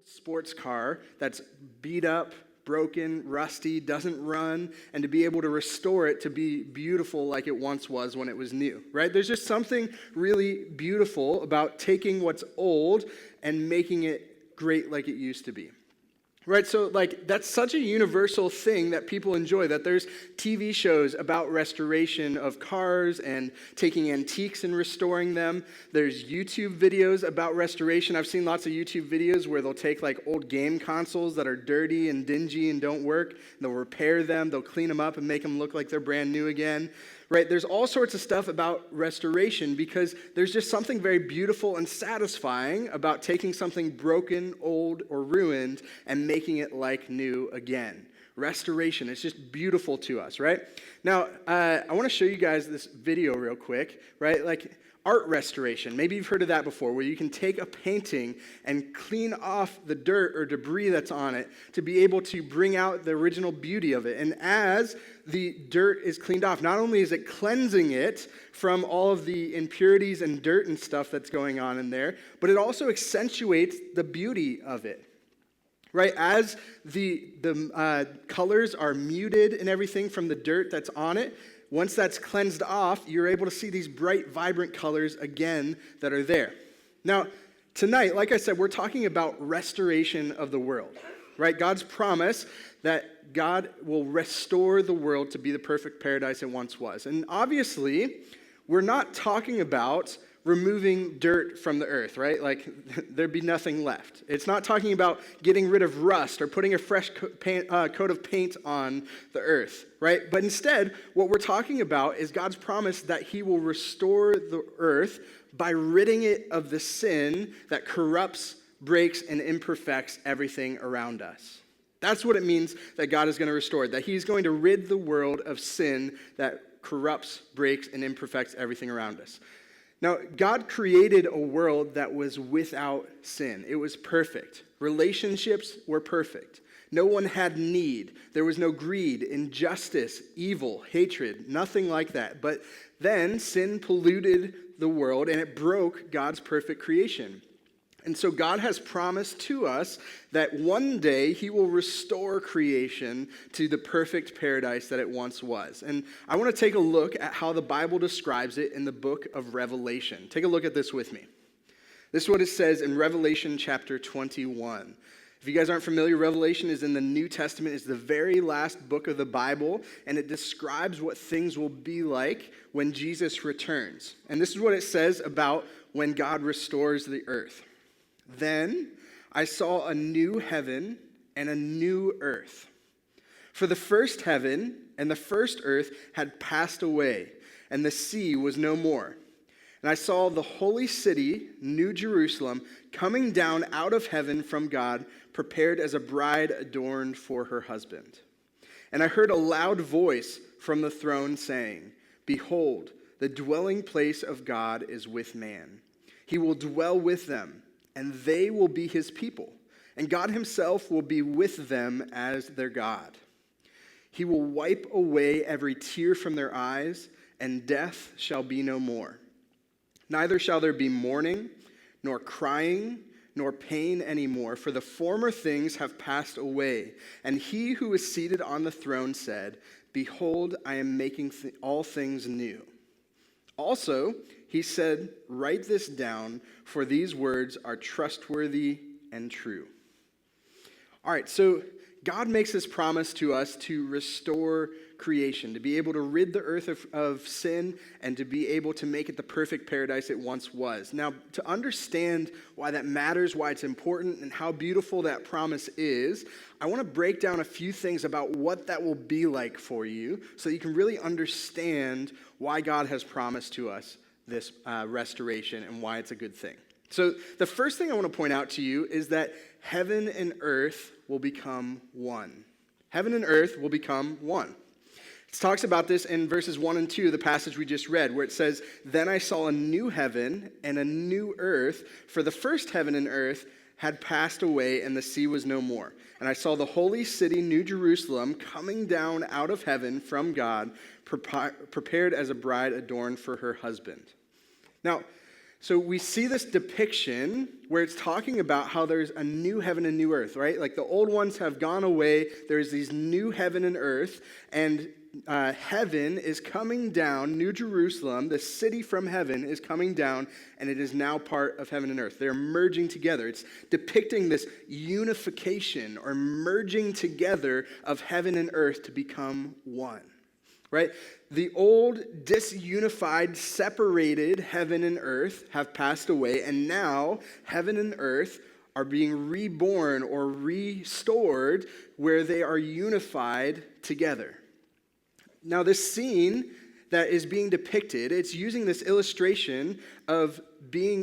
sports car that's beat up, broken, rusty, doesn't run, and to be able to restore it to be beautiful like it once was when it was new, right? There's just something really beautiful about taking what's old and making it great like it used to be. Right, so that's such a universal thing that people enjoy, that there's TV shows about restoration of cars and taking antiques and restoring them. There's YouTube videos about restoration. I've seen lots of YouTube videos where they'll take old game consoles that are dirty and dingy and don't work, and they'll repair them, they'll clean them up and make them look like they're brand new again. Right, there's all sorts of stuff about restoration because there's just something very beautiful and satisfying about taking something broken, old, or ruined and making it like new again. Restoration, it's just beautiful to us, right? Now, I want to show you guys this video real quick, right? Art restoration. Maybe you've heard of that before, where you can take a painting and clean off the dirt or debris that's on it to be able to bring out the original beauty of it. And as the dirt is cleaned off, not only is it cleansing it from all of the impurities and dirt and stuff that's going on in there, but it also accentuates the beauty of it. Right, as the colors are muted and everything from the dirt that's on it, once that's cleansed off, you're able to see these bright, vibrant colors again that are there. Now, tonight, like I said, we're talking about restoration of the world, right? God's promise that God will restore the world to be the perfect paradise it once was. And obviously, we're not talking about removing dirt from the earth, right? There'd be nothing left. It's not talking about getting rid of rust or putting a fresh coat of paint on the earth, right? But instead, what we're talking about is God's promise that he will restore the earth by ridding it of the sin that corrupts, breaks, and imperfects everything around us. That's what it means that God is going to restore, that he's going to rid the world of sin that corrupts, breaks, and imperfects everything around us. Now, God created a world that was without sin. It was perfect. Relationships were perfect. No one had need. There was no greed, injustice, evil, hatred, nothing like that. But then sin polluted the world and it broke God's perfect creation. And so God has promised to us that one day he will restore creation to the perfect paradise that it once was. And I want to take a look at how the Bible describes it in the book of Revelation. Take a look at this with me. This is what it says in Revelation chapter 21. If you guys aren't familiar, Revelation is in the New Testament. It's the very last book of the Bible, and it describes what things will be like when Jesus returns. And this is what it says about when God restores the earth. Then I saw a new heaven and a new earth. For the first heaven and the first earth had passed away, and the sea was no more. And I saw the holy city, New Jerusalem, coming down out of heaven from God, prepared as a bride adorned for her husband. And I heard a loud voice from the throne saying, "Behold, the dwelling place of God is with man. He will dwell with them, and they will be his people, and God himself will be with them as their God. He will wipe away every tear from their eyes, and death shall be no more. Neither shall there be mourning, nor crying, nor pain anymore, for the former things have passed away. And he who is seated on the throne said, Behold, I am making all things new." Also, he said, "Write this down, for these words are trustworthy and true." All right, so God makes this promise to us to restore creation, to be able to rid the earth of sin and to be able to make it the perfect paradise it once was. Now, to understand why that matters, why it's important, and how beautiful that promise is, I want to break down a few things about what that will be like for you so that you can really understand why God has promised to us this restoration and why it's a good thing. So the first thing I want to point out to you is that heaven and earth will become one. Heaven and earth will become one. It talks about this in verses 1 and 2 of the passage we just read, where it says, "Then I saw a new heaven and a new earth, for the first heaven and earth had passed away, and the sea was no more. And I saw the holy city, New Jerusalem, coming down out of heaven from God, prepared as a bride adorned for her husband." Now, So we see this depiction where it's talking about how there's a new heaven and new earth, right? Like the old ones have gone away. There's these new heaven and earth, and heaven is coming down. New Jerusalem, the city from heaven, is coming down, and it is now part of heaven and earth. They're merging together. It's depicting this unification or merging together of heaven and earth to become one. Right? The old, disunified, separated heaven and earth have passed away, and now heaven and earth are being reborn or restored where they are unified together. Now, this scene that is being depicted, it's using this illustration of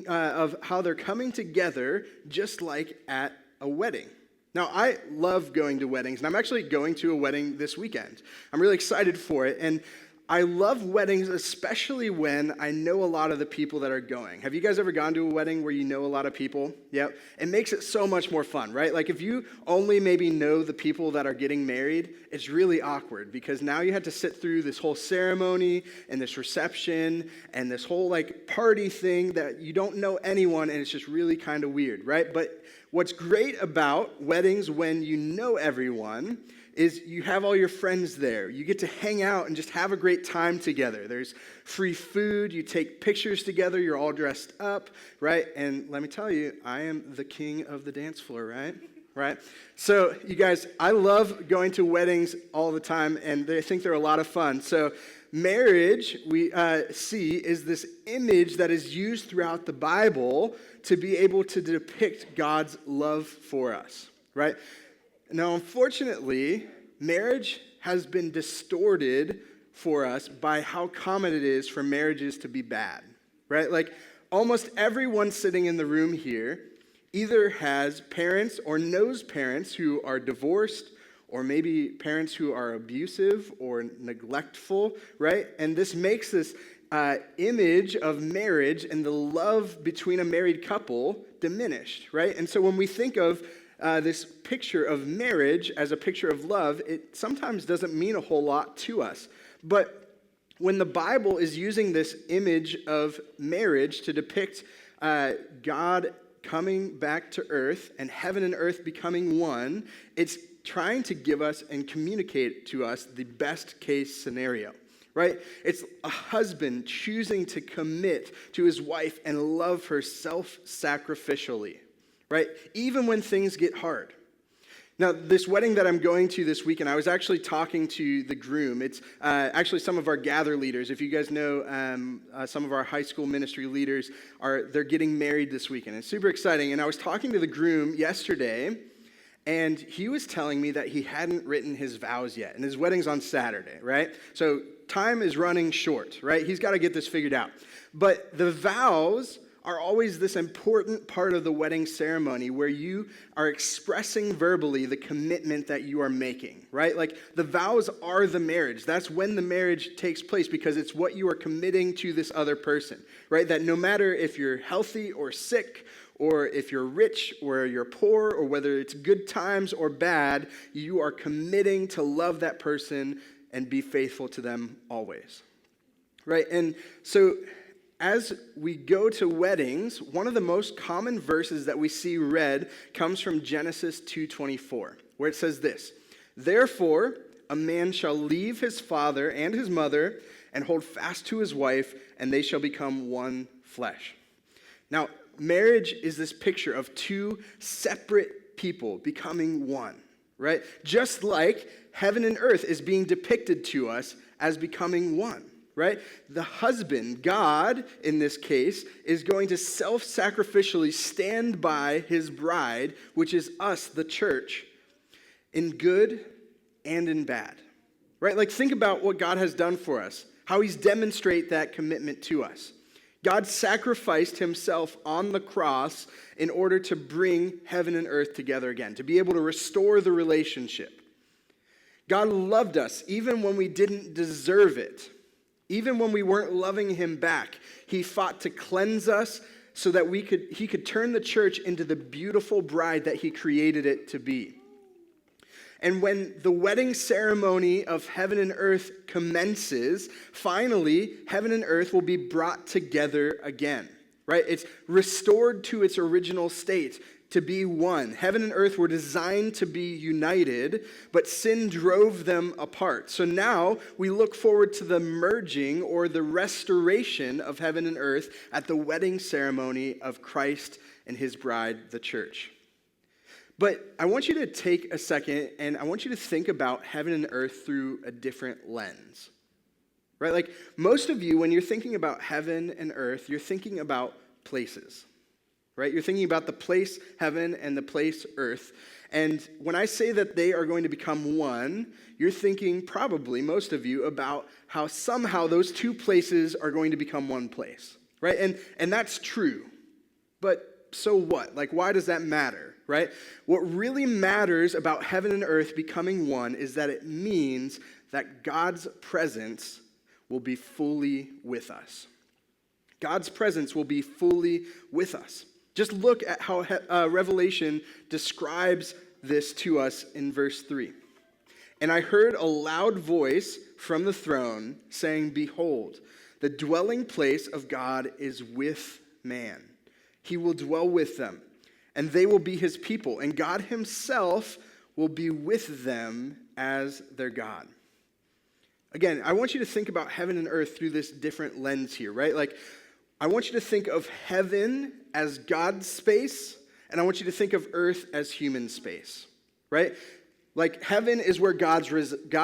of how they're coming together just like at a wedding. Now, I love going to weddings, and I'm actually going to a wedding this weekend. I'm really excited for it, and I love weddings, especially when I know a lot of the people that are going. Have you guys ever gone to a wedding where you know a lot of people? Yep. It makes it so much more fun, right? Like if you only maybe know the people that are getting married, it's really awkward because now you have to sit through this whole ceremony and this reception and this whole like party thing that you don't know anyone, and it's just really kind of weird, right? But what's great about weddings when you know everyone is you have all your friends there. You get to hang out and just have a great time together. There's free food. You take pictures together. You're all dressed up, right? And let me tell you, I am the king of the dance floor, right? Right? So you guys, I love going to weddings all the time, and I think they're a lot of fun. So marriage, we see, is this image that is used throughout the Bible to be able to depict God's love for us, right? Now, unfortunately, marriage has been distorted for us by how common it is for marriages to be bad, right? Like almost everyone sitting in the room here either has parents or knows parents who are divorced, or maybe parents who are abusive or neglectful, right? And this makes this image of marriage and the love between a married couple diminished, right? And so when we think of this picture of marriage as a picture of love, it sometimes doesn't mean a whole lot to us. But when the Bible is using this image of marriage to depict God coming back to earth and heaven and earth becoming one, it's trying to give us and communicate to us the best case scenario, right? It's a husband choosing to commit to his wife and love her self-sacrificially, right? Even when things get hard. Now, this wedding that I'm going to this weekend, I was actually talking to the groom. It's actually some of our gather leaders. If you guys know, some of our high school ministry leaders, they're getting married this weekend. It's super exciting. And I was talking to the groom yesterday, and he was telling me that he hadn't written his vows yet. And his wedding's on Saturday, right? So time is running short, right? He's got to get this figured out. But the vows are always this important part of the wedding ceremony where you are expressing verbally the commitment that you are making, right? Like the vows are the marriage. That's when the marriage takes place because it's what you are committing to this other person, right? That no matter if you're healthy or sick, or if you're rich or you're poor, or whether it's good times or bad, you are committing to love that person and be faithful to them always, right? And so as we go to weddings, one of the most common verses that we see read comes from Genesis 2:24, where it says this: "Therefore, a man shall leave his father and his mother and hold fast to his wife, and they shall become one flesh." Now, marriage is this picture of two separate people becoming one, right? Just like heaven and earth is being depicted to us as becoming one. Right? The husband, God in this case, is going to self-sacrificially stand by his bride, which is us, the church, in good and in bad. Right? Like think about what God has done for us, how he's demonstrated that commitment to us. God sacrificed himself on the cross in order to bring heaven and earth together again, to be able to restore the relationship. God loved us even when we didn't deserve it. Even when we weren't loving him back, he fought to cleanse us so that he could turn the church into the beautiful bride that he created it to be. And when the wedding ceremony of heaven and earth commences, finally, heaven and earth will be brought together again, right? It's restored to its original state, to be one. Heaven and earth were designed to be united, but sin drove them apart. So now we look forward to the merging or the restoration of heaven and earth at the wedding ceremony of Christ and his bride, the church. But I want you to take a second and I want you to think about heaven and earth through a different lens. Right? Like most of you, when you're thinking about heaven and earth, you're thinking about places. Right? You're thinking about the place heaven and the place earth. And when I say that they are going to become one, you're thinking probably, most of you, about how somehow those two places are going to become one place. Right? And that's true. But so what? Like, why does that matter? Right? What really matters about heaven and earth becoming one is that it means that God's presence will be fully with us. God's presence will be fully with us. Just look at how Revelation describes this to us in verse 3. And I heard a loud voice from the throne saying, "Behold, the dwelling place of God is with man. He will dwell with them, and they will be his people, and God himself will be with them as their God." Again, I want you to think about heaven and earth through this different lens here, right? Like, I want you to think of heaven as God's space, and I want you to think of earth as human space, right? Like, heaven is where God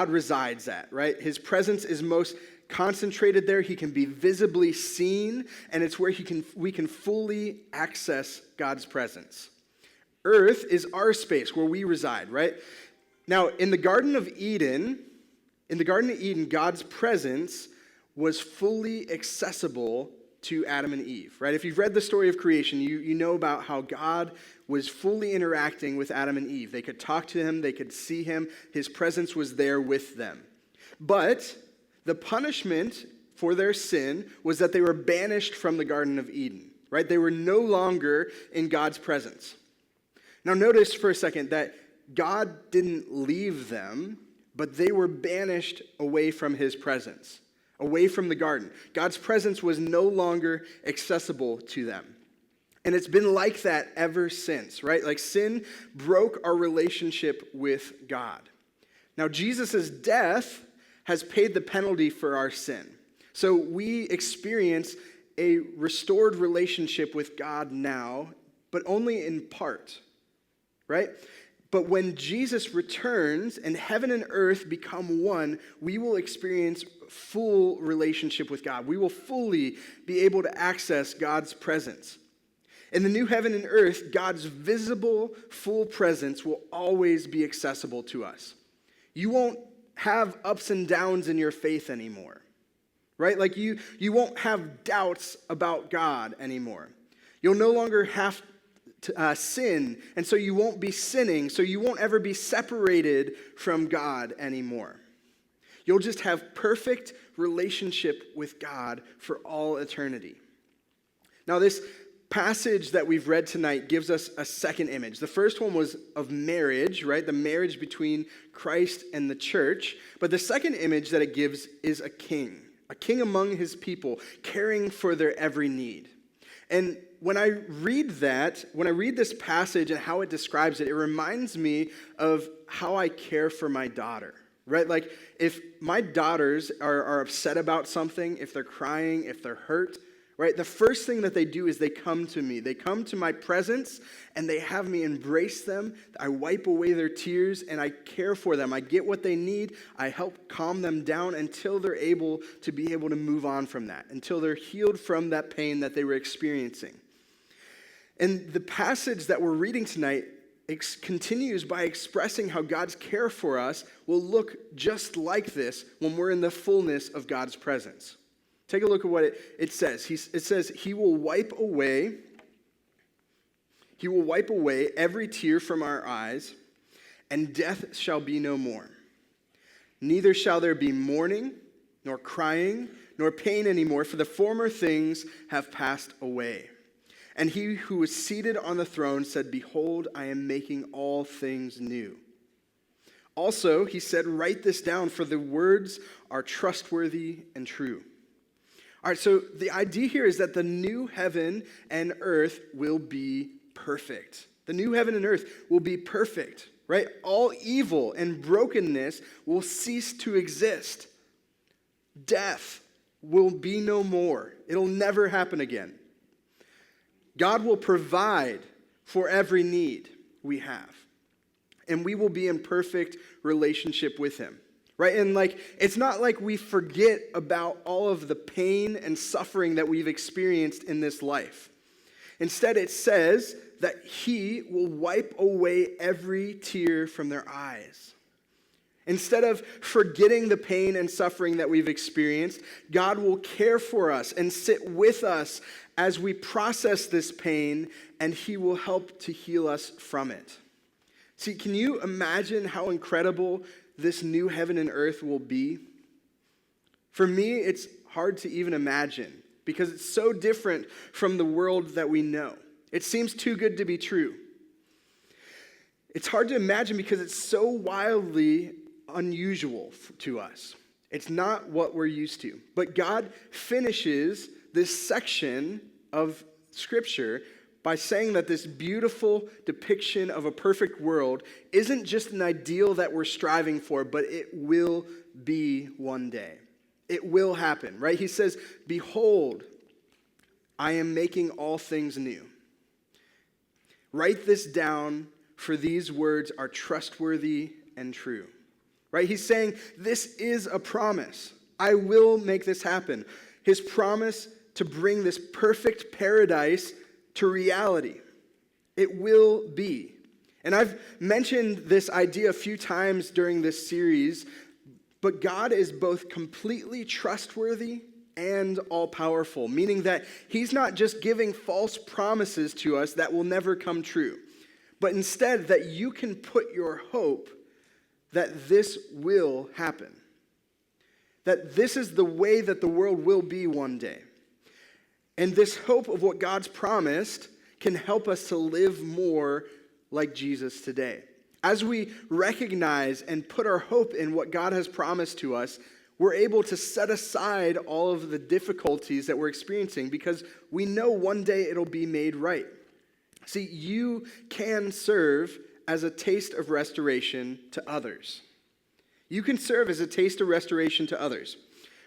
resides at, right? His presence is most concentrated there. He can be visibly seen, and it's where we can fully access God's presence. Earth is our space where we reside, right? Now, in the Garden of Eden, God's presence was fully accessible to Adam and Eve, right? If you've read the story of creation, you know about how God was fully interacting with Adam and Eve. They could talk to him, they could see him, his presence was there with them. But the punishment for their sin was that they were banished from the Garden of Eden, right? They were no longer in God's presence. Now notice for a second that God didn't leave them, but they were banished away from his presence, away from the garden. God's presence was no longer accessible to them. And it's been like that ever since, right? Like sin broke our relationship with God. Now, Jesus' death has paid the penalty for our sin. So we experience a restored relationship with God now, but only in part, right? But when Jesus returns and heaven and earth become one, we will experience full relationship with God. We will fully be able to access God's presence. In the new heaven and earth, God's visible, full presence will always be accessible to us. You won't have ups and downs in your faith anymore, right? Like you won't have doubts about God anymore. You'll no longer have to sin, and so you won't be sinning, so you won't ever be separated from God anymore. You'll just have perfect relationship with God for all eternity. Now, this passage that we've read tonight gives us a second image. The first one was of marriage, right? The marriage between Christ and the church. But the second image that it gives is a king among his people, caring for their every need. And when I read this passage and how it describes it, it reminds me of how I care for my daughter, right? Like if my daughters are upset about something, if they're crying, if they're hurt, right? The first thing that they do is they come to me. They come to my presence and they have me embrace them. I wipe away their tears and I care for them. I get what they need. I help calm them down until they're able to move on from that, until they're healed from that pain that they were experiencing. And the passage that we're reading tonight continues by expressing how God's care for us will look just like this when we're in the fullness of God's presence. Take a look at what it says. It says, He will wipe away every tear from our eyes, and death shall be no more. Neither shall there be mourning, nor crying, nor pain anymore, for the former things have passed away. And he who was seated on the throne said, Behold, I am making all things new. Also, he said, Write this down, for the words are trustworthy and true. All right, so the idea here is that the new heaven and earth will be perfect. The new heaven and earth will be perfect, right? All evil and brokenness will cease to exist. Death will be no more. It'll never happen again. God will provide for every need we have. And we will be in perfect relationship with him. Right? And it's not like we forget about all of the pain and suffering that we've experienced in this life. Instead, it says that he will wipe away every tear from their eyes. Instead of forgetting the pain and suffering that we've experienced, God will care for us and sit with us as we process this pain, and he will help to heal us from it. See, can you imagine how incredible this new heaven and earth will be? For me, it's hard to even imagine because it's so different from the world that we know. It seems too good to be true. It's hard to imagine because it's so wildly unusual to us. It's not what we're used to. But God finishes this section of Scripture by saying that this beautiful depiction of a perfect world isn't just an ideal that we're striving for, but it will be one day. It will happen, right? He says, "Behold, I am making all things new." Write this down, for these words are trustworthy and true. Right? He's saying, this is a promise. I will make this happen. His promise to bring this perfect paradise to reality. It will be. And I've mentioned this idea a few times during this series, but God is both completely trustworthy and all-powerful, meaning that he's not just giving false promises to us that will never come true, but instead that you can put your hope that this will happen, that this is the way that the world will be one day. And this hope of what God's promised can help us to live more like Jesus today. As we recognize and put our hope in what God has promised to us, we're able to set aside all of the difficulties that we're experiencing because we know one day it'll be made right. See, you can serve as a taste of restoration to others. You can serve as a taste of restoration to others.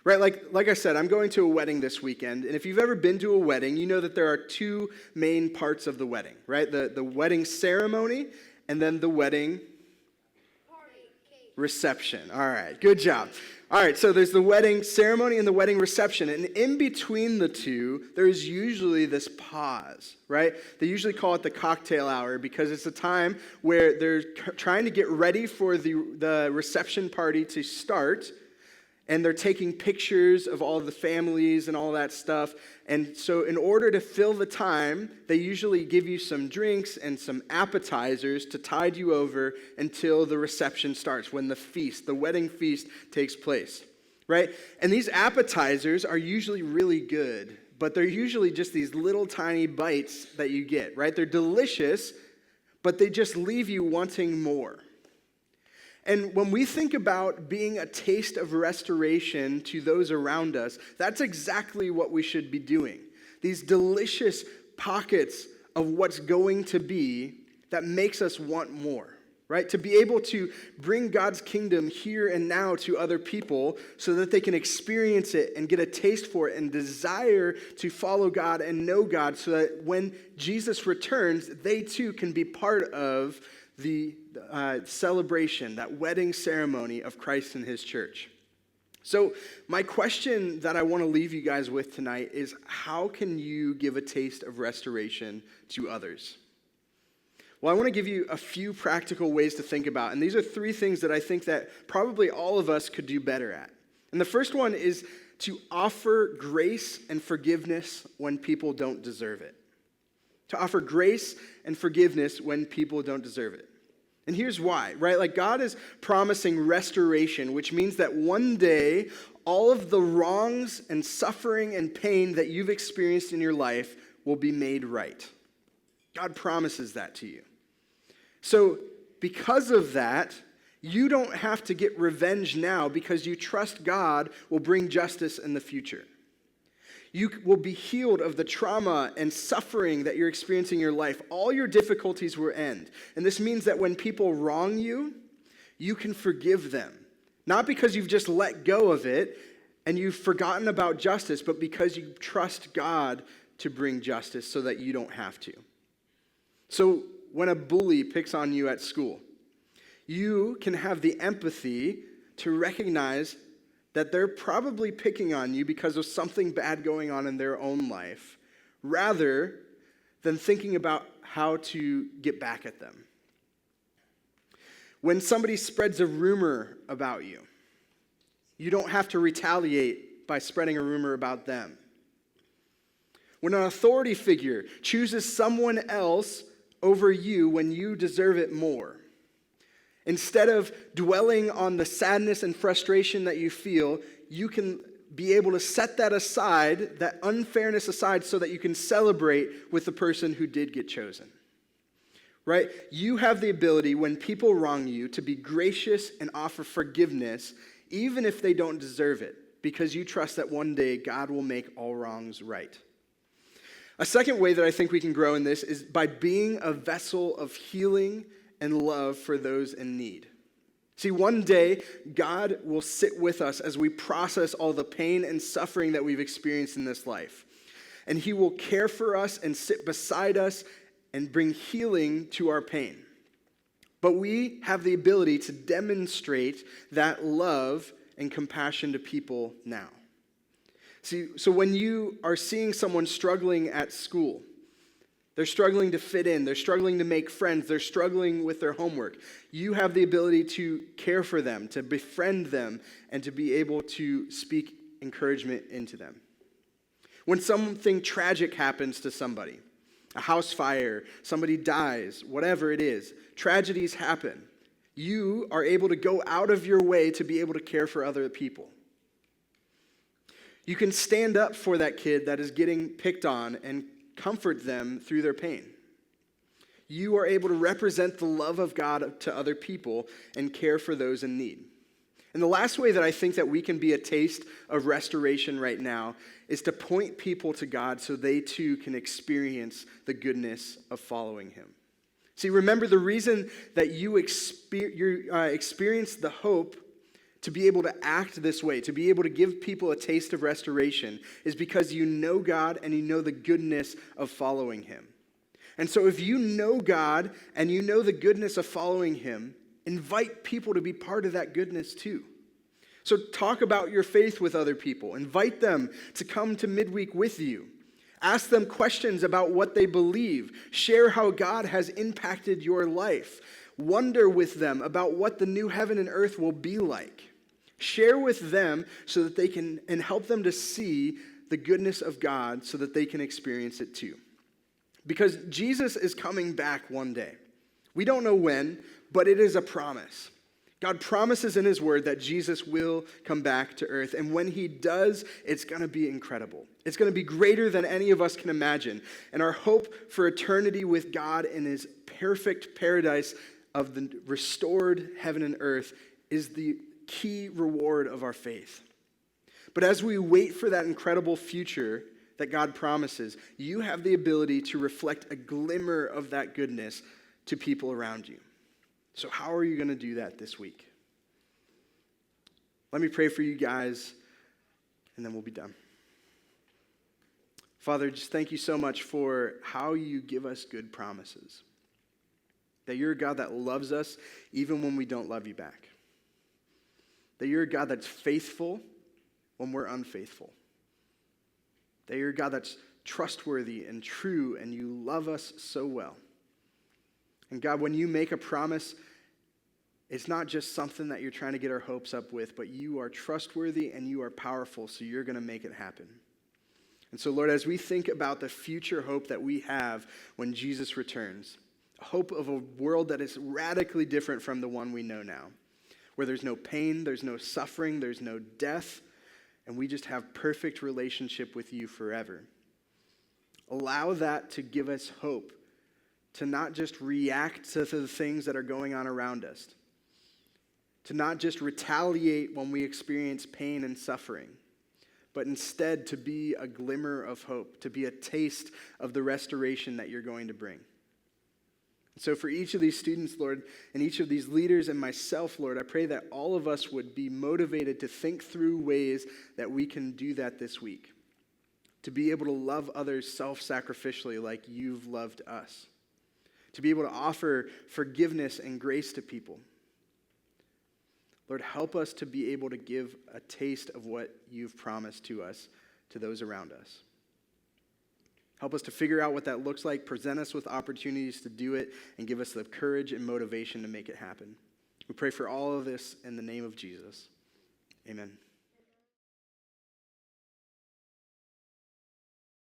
Right, like I said, I'm going to a wedding this weekend, and if you've ever been to a wedding, you know that there are two main parts of the wedding, right? The wedding ceremony, and then the wedding reception. All right, good job. All right, so there's the wedding ceremony and the wedding reception, and in between the two, there's usually this pause, right? They usually call it the cocktail hour because it's a time where they're trying to get ready for the reception party to start, and they're taking pictures of all the families and all that stuff. And so in order to fill the time, they usually give you some drinks and some appetizers to tide you over until the reception starts, when the wedding feast takes place, right? And these appetizers are usually really good, but they're usually just these little tiny bites that you get, right? They're delicious, but they just leave you wanting more. And when we think about being a taste of restoration to those around us, that's exactly what we should be doing. These delicious pockets of what's going to be that makes us want more, right? To be able to bring God's kingdom here and now to other people so that they can experience it and get a taste for it and desire to follow God and know God so that when Jesus returns, they too can be part of the celebration, that wedding ceremony of Christ and his church. So my question that I want to leave you guys with tonight is, how can you give a taste of restoration to others? Well, I want to give you a few practical ways to think about, and these are three things that I think that probably all of us could do better at. And the first one is to offer grace and forgiveness when people don't deserve it. To offer grace and forgiveness when people don't deserve it. And here's why, right? Like, God is promising restoration, which means that one day, all of the wrongs and suffering and pain that you've experienced in your life will be made right. God promises that to you. So, because of that, you don't have to get revenge now because you trust God will bring justice in the future. You will be healed of the trauma and suffering that you're experiencing in your life. All your difficulties will end. And this means that when people wrong you, you can forgive them. Not because you've just let go of it and you've forgotten about justice, but because you trust God to bring justice so that you don't have to. So when a bully picks on you at school, you can have the empathy to recognize that they're probably picking on you because of something bad going on in their own life, rather than thinking about how to get back at them. When somebody spreads a rumor about you, you don't have to retaliate by spreading a rumor about them. When an authority figure chooses someone else over you when you deserve it more, instead of dwelling on the sadness and frustration that you feel, you can be able to set that aside, that unfairness aside, so that you can celebrate with the person who did get chosen. Right? You have the ability, when people wrong you, to be gracious and offer forgiveness, even if they don't deserve it, because you trust that one day God will make all wrongs right. A second way that I think we can grow in this is by being a vessel of healing and love for those in need. See, one day, God will sit with us as we process all the pain and suffering that we've experienced in this life. And he will care for us and sit beside us and bring healing to our pain. But we have the ability to demonstrate that love and compassion to people now. See, so when you are seeing someone struggling at school, they're struggling to fit in, they're struggling to make friends, they're struggling with their homework, you have the ability to care for them, to befriend them, and to be able to speak encouragement into them. When something tragic happens to somebody, a house fire, somebody dies, whatever it is, tragedies happen, you are able to go out of your way to be able to care for other people. You can stand up for that kid that is getting picked on and comfort them through their pain. You are able to represent the love of God to other people and care for those in need. And the last way that I think that we can be a taste of restoration right now is to point people to God so they too can experience the goodness of following him. See, remember, the reason that you experience the hope to be able to act this way, to be able to give people a taste of restoration, is because you know God and you know the goodness of following him. And so if you know God and you know the goodness of following him, invite people to be part of that goodness too. So talk about your faith with other people. Invite them to come to midweek with you. Ask them questions about what they believe. Share how God has impacted your life. Wonder with them about what the new heaven and earth will be like. Share with them so that they can, and help them to see the goodness of God so that they can experience it too. Because Jesus is coming back one day. We don't know when, but it is a promise. God promises in his word that Jesus will come back to earth. And when he does, it's going to be incredible. It's going to be greater than any of us can imagine. And our hope for eternity with God in his perfect paradise of the restored heaven and earth is the key reward of our faith. But as we wait for that incredible future that God promises, you have the ability to reflect a glimmer of that goodness to people around you. So how are you going to do that this week? Let me pray for you guys, and then we'll be done. Father, just thank you so much for how you give us good promises. That you're a God that loves us even when we don't love you back. That you're a God that's faithful when we're unfaithful. That you're a God that's trustworthy and true, and you love us so well. And God, when you make a promise, it's not just something that you're trying to get our hopes up with, but you are trustworthy and you are powerful, so you're going to make it happen. And so, Lord, as we think about the future hope that we have when Jesus returns, a hope of a world that is radically different from the one we know now, where there's no pain, there's no suffering, there's no death, and we just have perfect relationship with you forever. Allow that to give us hope, to not just react to the things that are going on around us, to not just retaliate when we experience pain and suffering, but instead to be a glimmer of hope, to be a taste of the restoration that you're going to bring. So for each of these students, Lord, and each of these leaders and myself, Lord, I pray that all of us would be motivated to think through ways that we can do that this week, to be able to love others self-sacrificially like you've loved us, to be able to offer forgiveness and grace to people. Lord, help us to be able to give a taste of what you've promised to us, to those around us. Help us to figure out what that looks like, present us with opportunities to do it, and give us the courage and motivation to make it happen. We pray for all of this in the name of Jesus. Amen.